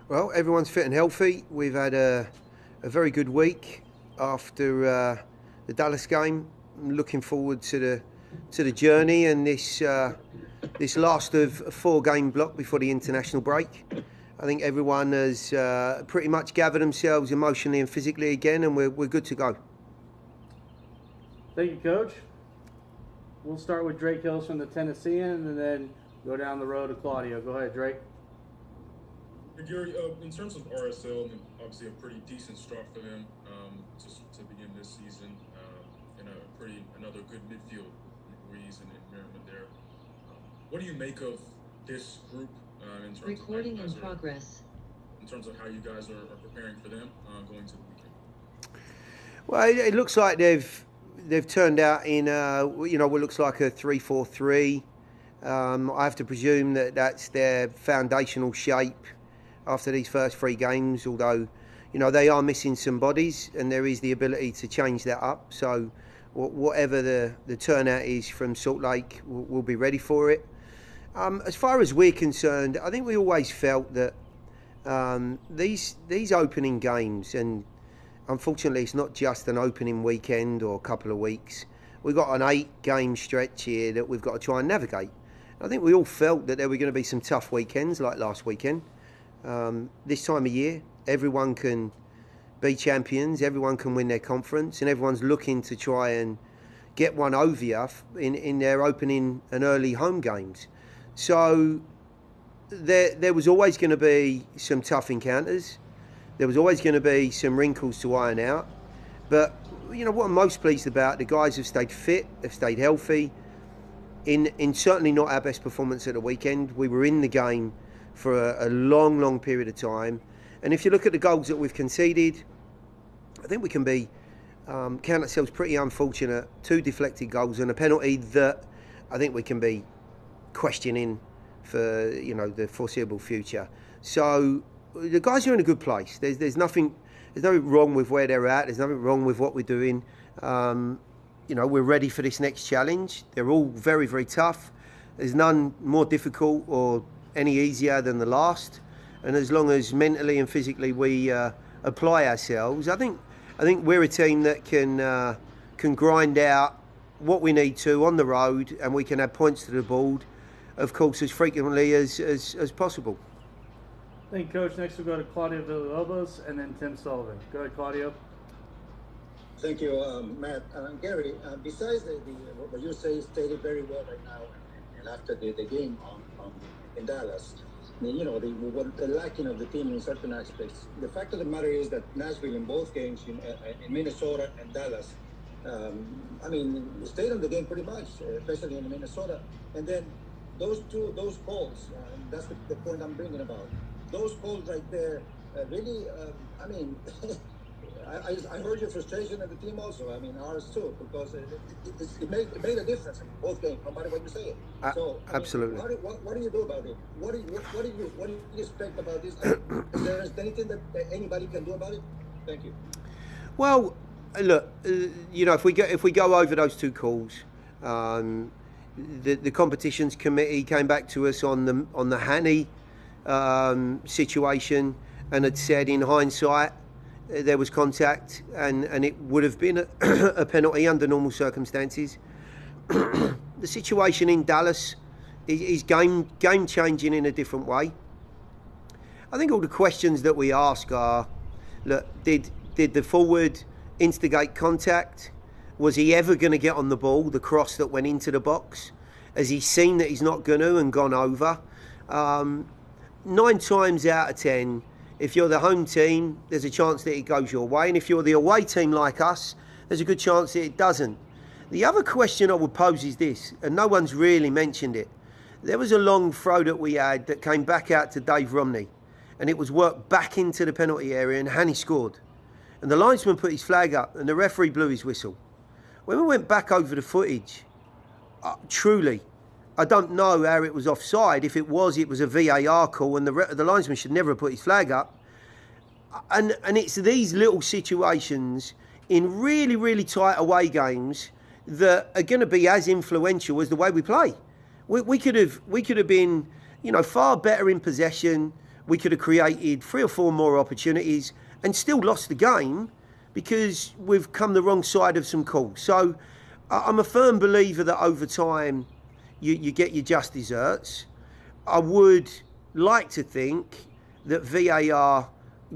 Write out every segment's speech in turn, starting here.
Well, everyone's fit and healthy. We've had a very good week after the Dallas game. I'm looking forward to the journey and this last of a 4-game block before the international break. I think everyone has pretty much gathered themselves emotionally and physically again, and we're good to go. Thank you, Coach. We'll start with Drake Hills from the Tennessean and then go down the road to Claudio. Go ahead, Drake. Gary, in terms of RSL, obviously a pretty decent start for them to begin this season, and another good midfield, Ruiz and Merriman there. What do you make of this group in terms Recording of in progress. In terms of how you guys are preparing for them going to the weekend? Well, it looks like they've turned out in what looks like a 3-4-3. I have to presume that's their foundational shape after these first 3 games, although they are missing some bodies and there is the ability to change that up. So whatever the turnout is from Salt Lake, we'll be ready for it. As far as we're concerned, I think we always felt that these opening games, and unfortunately it's not just an opening weekend or a couple of weeks, we've got an 8-game stretch here that we've got to try and navigate. I think we all felt that there were going to be some tough weekends like last weekend. This time of year, everyone can be champions, everyone can win their conference, and everyone's looking to try and get one over you in their opening and early home games. So there was always going to be some tough encounters. There was always going to be some wrinkles to iron out. But what I'm most pleased about, the guys have stayed fit, have stayed healthy. In certainly not our best performance at the weekend. We were in the game for a long period of time. And if you look at the goals that we've conceded, I think we can count ourselves pretty unfortunate. 2 deflected goals and a penalty that I think we can be questioning for the foreseeable future. So the guys are in a good place. There's nothing wrong with where they're at. There's nothing wrong with what we're doing. We're ready for this next challenge. They're all very, very tough. There's none more difficult or any easier than the last. And as long as mentally and physically we apply ourselves, I think we're a team that can grind out what we need to on the road, and we can add points to the board, of course, as frequently as possible. Thank you, Coach. Next we'll go to Claudio Villalobos and then Tim Sullivan. Go ahead, Claudio. Thank you, Matt. Gary, besides what you stated very well right now, and after the game in Dallas, the lacking of the team in certain aspects. The fact of the matter is that Nashville in both games, in Minnesota and Dallas, stayed on the game pretty much, especially in Minnesota. And then those calls, that's the point I'm bringing about. Those calls right there, really, I heard your frustration at the team also. Ours too, because it made a difference in both games, no matter what you say. So absolutely. What do you do about it? What do you expect about this? Is there anything that anybody can do about it? Thank you. Well, look, if we go over those 2 calls, the competitions committee came back to us on the Hanny situation and had said in hindsight there was contact and it would have been a penalty under normal circumstances. The situation in Dallas is game changing in a different way. I think all the questions that we ask are, look, did the forward instigate contact? Was he ever going to get on the ball, the cross that went into the box? Has he seen that he's not going to and gone over? 9 times out of 10, if you're the home team, there's a chance that it goes your way. And if you're the away team like us, there's a good chance that it doesn't. The other question I would pose is this, and no one's really mentioned it. There was a long throw that we had that came back out to Dave Romney, and it was worked back into the penalty area, and Hanny scored. And the linesman put his flag up, and the referee blew his whistle. When we went back over the footage, truly, I don't know how it was offside. If it was a VAR call, and the linesman should never have put his flag up. And it's these little situations in really, really tight away games that are going to be as influential as the way we play. We could have been, far better in possession. we could have created 3 or 4 more opportunities and still lost the game because we've come the wrong side of some calls. So I'm a firm believer that over time you get your just desserts. I would like to think that VAR,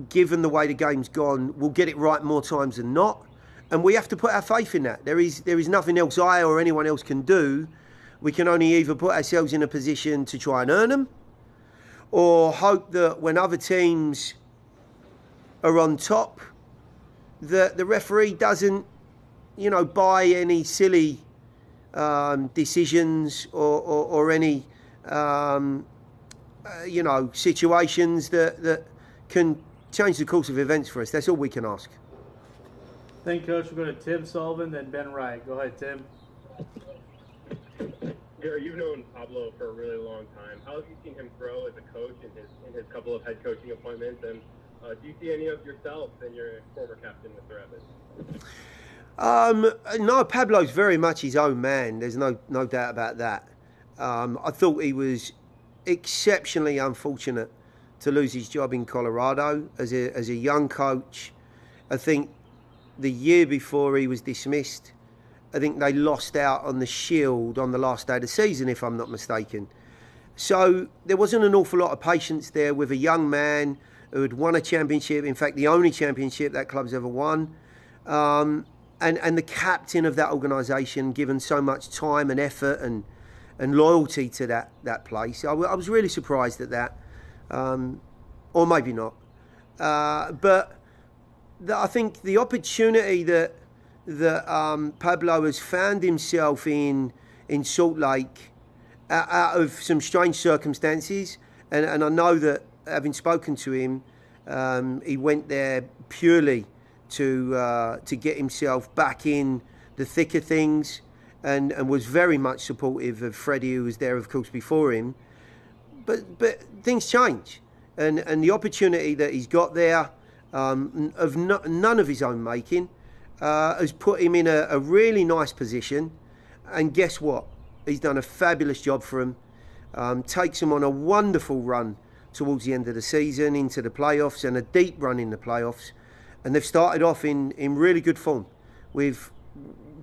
given the way the game's gone, will get it right more times than not. And we have to put our faith in that. There is nothing else I or anyone else can do. We can only either put ourselves in a position to try and earn them, or hope that when other teams are on top, that the referee doesn't, buy any silly decisions or any, situations that can change the course of events for us. That's all we can ask. Thank you, Coach. We'll go to Tim Sullivan, then Ben Wright. Go ahead, Tim. Gary, you've known Pablo for a really long time. How have you seen him grow as a coach in his couple of head coaching appointments? And do you see any of yourself and your former captain, Mr. Evans? No, Pablo's very much his own man. There's no doubt about that. I thought he was exceptionally unfortunate to lose his job in Colorado as a young coach. I think the year before he was dismissed, I think they lost out on the Shield on the last day of the season, if I'm not mistaken. So there wasn't an awful lot of patience there with a young man who had won a championship, in fact, the only championship that club's ever won, and the captain of that organisation, given so much time and effort and loyalty to that place. I was really surprised at that, or maybe not. But I think the opportunity that Pablo has found himself in Salt Lake out of some strange circumstances, and I know that, having spoken to him, he went there purely to get himself back in the thick of things, and was very much supportive of Freddie, who was there, of course, before him. But things change, and the opportunity that he's got there, of none of his own making, has put him in a really nice position. And guess what? He's done a fabulous job for him. Takes him on a wonderful run towards the end of the season, into the playoffs, and a deep run in the playoffs. And they've started off in really good form, with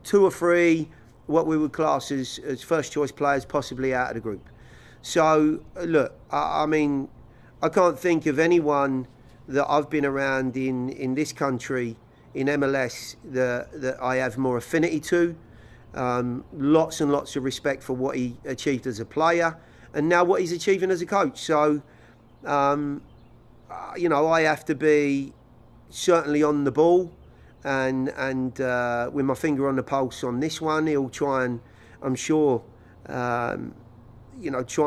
2 or 3 what we would class as first choice players possibly out of the group. So look, I mean, I can't think of anyone that I've been around in this country, in MLS, that I have more affinity to. Lots and lots of respect for what he achieved as a player, and now what he's achieving as a coach. So, I have to be certainly on the ball and with my finger on the pulse on this one. He'll try and, I'm sure, try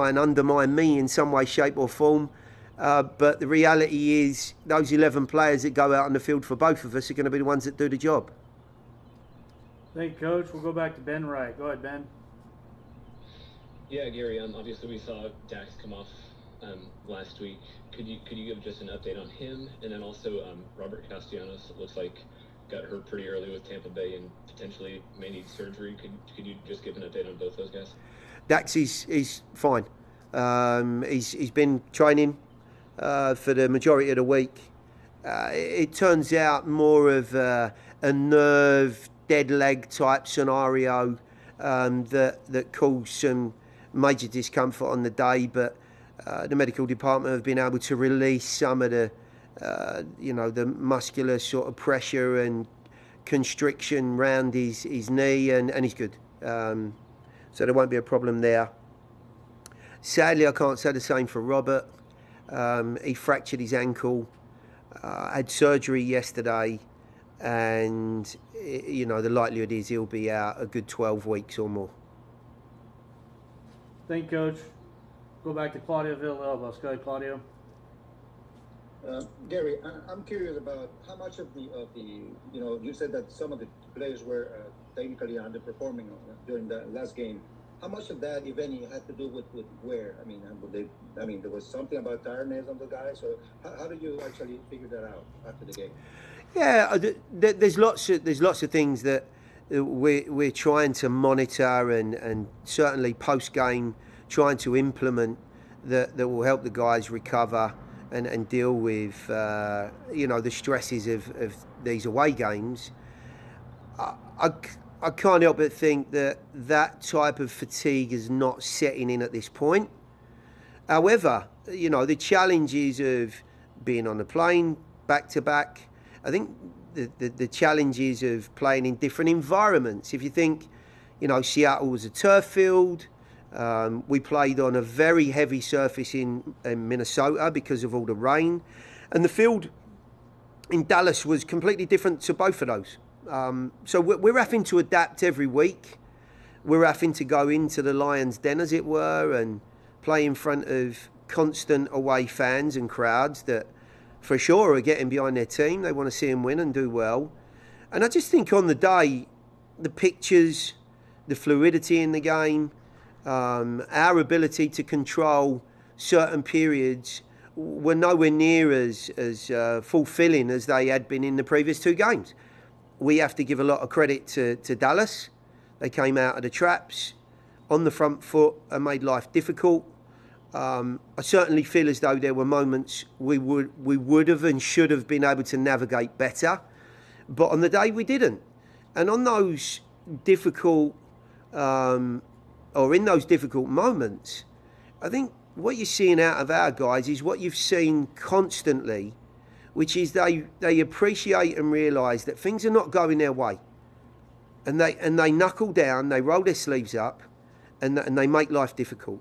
and undermine me in some way, shape or form. But the reality is those 11 players that go out on the field for both of us are going to be the ones that do the job. Thank you, Coach. We'll go back to Ben Wright. Go ahead, Ben. Yeah, Gary, obviously we saw Dax come off last week. Could you give just an update on him? And then also Robert Castellanos, it looks like got hurt pretty early with Tampa Bay and potentially may need surgery. Could you just give an update on both those guys? Dax is fine. He's been training for the majority of the week. It turns out more of a nerve, dead leg type scenario that caused some major discomfort on the day, but the medical department have been able to release some of the the muscular sort of pressure and constriction round his knee, and he's good. So there won't be a problem there. Sadly, I can't say the same for Robert. He fractured his ankle, had surgery yesterday, and the likelihood is he'll be out a good 12 weeks or more. Thank you, Coach. Go back to Claudio Villalobos. Go ahead, Claudio. Gary, I'm curious about how much of the you said that some of the players were technically underperforming during the last game. How much of that, if any, had to do with wear? I mean, there was something about tiredness on the guys. So how did you actually figure that out after the game? Yeah, there's lots of things that we're trying to monitor and certainly post game trying to implement that will help the guys recover and deal with the stresses of these away games, I can't help but think that type of fatigue is not setting in at this point. However, the challenges of being on the plane back to back, I think the challenges of playing in different environments. If you think, Seattle was a turf field. We played on a very heavy surface in Minnesota because of all the rain. And the field in Dallas was completely different to both of those. So we're having to adapt every week. We're having to go into the Lions' Den, as it were, and play in front of constant away fans and crowds that for sure are getting behind their team. They want to see them win and do well. And I just think on the day, the pictures, the fluidity in the game, our ability to control certain periods were nowhere near as fulfilling as they had been in the previous two games. We have to give a lot of credit to Dallas. They came out of the traps on the front foot and made life difficult. I certainly feel as though there were moments we would have and should have been able to navigate better, but on the day we didn't. And on those difficult in those difficult moments, I think what you're seeing out of our guys is what you've seen constantly, which is they appreciate and realise that things are not going their way, and they knuckle down, they roll their sleeves up, and they make life difficult.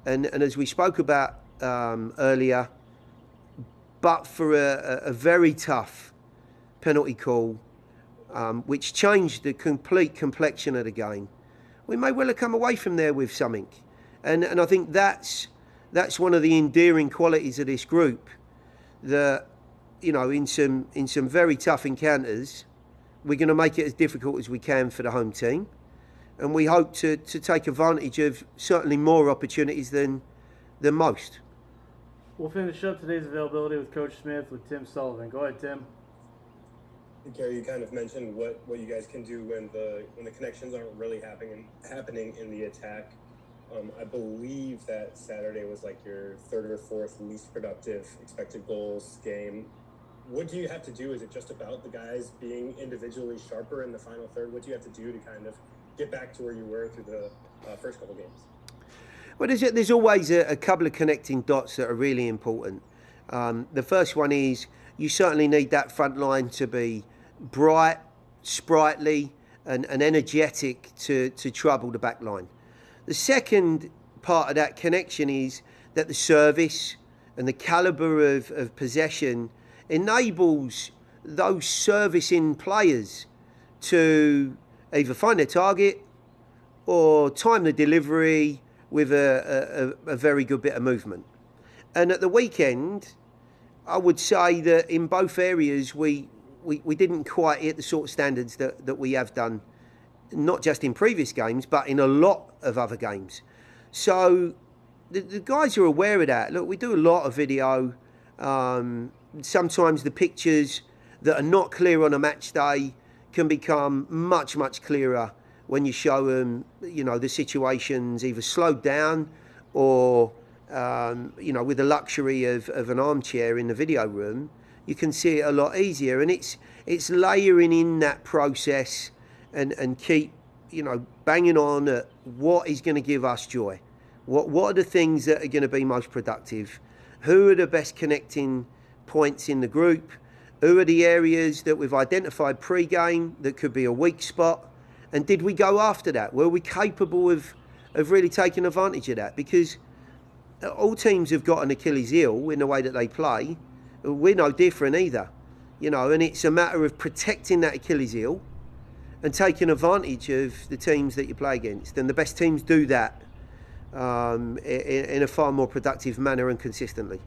And as we spoke about earlier, but for a very tough penalty call, which changed the complete complexion of the game, we may well have come away from there with something. And I think that's one of the endearing qualities of this group, that, in some very tough encounters, we're going to make it as difficult as we can for the home team. And we hope to take advantage of certainly more opportunities than most. We'll finish up today's availability with Coach Smith with Tim Sullivan. Go ahead, Tim. Gary, you kind of mentioned what you guys can do when the connections aren't really happening in the attack. I believe that Saturday was like your third or fourth least productive expected goals game. What do you have to do? Is it just about the guys being individually sharper in the final third? What do you have to do to kind of get back to where you were through the first couple games? Well, there's always a couple of connecting dots that are really important. The first one is you certainly need that front line to be bright, sprightly, and energetic to trouble the back line. The second part of that connection is that the service and the calibre of possession enables those servicing players to either find their target or time the delivery with a very good bit of movement. And at the weekend, I would say that in both areas we didn't quite hit the sort of standards that we have done, not just in previous games, but in a lot of other games. So the guys are aware of that. Look, we do a lot of video. Sometimes the pictures that are not clear on a match day can become much, much clearer when you show them, the situations either slowed down or, with the luxury of an armchair in the video room. You can see it a lot easier, and it's layering in that process and keep, banging on at what is going to give us joy. What are the things that are going to be most productive? Who are the best connecting points in the group? Who are the areas that we've identified pre-game that could be a weak spot? And did we go after that? Were we capable of really taking advantage of that? Because all teams have got an Achilles heel in the way that they play. We're no different either. And it's a matter of protecting that Achilles heel and taking advantage of the teams that you play against. And the best teams do that in a far more productive manner and consistently.